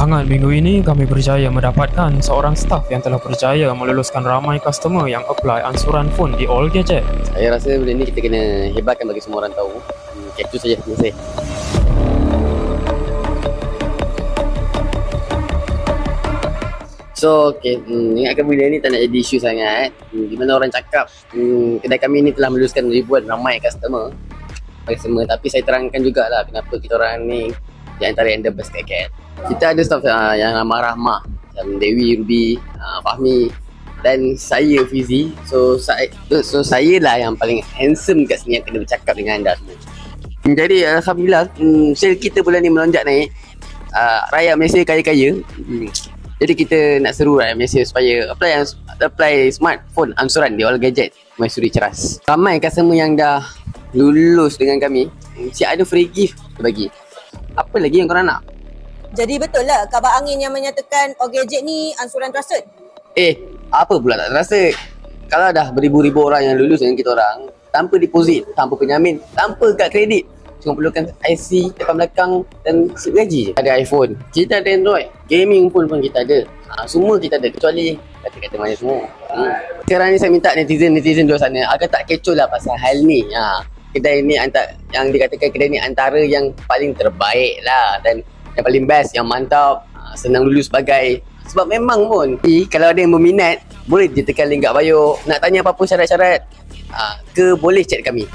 Hangat minggu ini kami berjaya mendapatkan seorang staf yang telah berjaya meluluskan ramai customer yang apply ansuran phone di All Gadget. Saya rasa benda ni kita kena hebatkan bagi semua orang tahu. Itu saja. Terima kasih. So, ingatkan benda ni tak nak jadi isu sangat. Di mana orang cakap kedai kami ni telah meluluskan ribuan ramai customer. Tapi saya terangkan jugalah kenapa kita orang ni di antara yang the best KKL. Kita ada staff yang nama Rahmah, macam Dewi, Ruby, Fahmi dan saya Fizi. So saya lah yang paling handsome kat sini yang kena bercakap dengan anda semua. Jadi alhamdulillah sale kita bulan ni melonjak naik. Rakyat Malaysia kaya-kaya. Jadi kita nak seru rakyat Malaysia supaya apply smartphone ansuran di All Gadget Maisuri Ceras. Ramai customer yang dah lulus dengan kami, siap ada free gift bagi. Apa lagi yang korang nak? Jadi betul lah kabar angin yang menyatakan All Gadget ni ansuran trusted? Apa pula tak trusted? Kalau dah beribu-ribu orang yang lulus dengan kita orang, tanpa deposit, tanpa penjamin, tanpa kad kredit, cuma perlukan IC, depan belakang dan slip gaji je. Ada iPhone, kita ada Android, gaming phone pun kita ada. Semua kita ada kecuali kata-kata manis semua. Sekarang ni saya minta netizen luar sana agak tak kecoh lah pasal hal ni. Kedai ni yang dikatakan kedai ni antara yang paling terbaik lah dan yang paling best, yang mantap, senang lulus sebagai. Sebab memang pun kalau ada yang berminat, boleh je tekan link kat bio. Nak tanya apa-apa syarat-syarat boleh chat kami.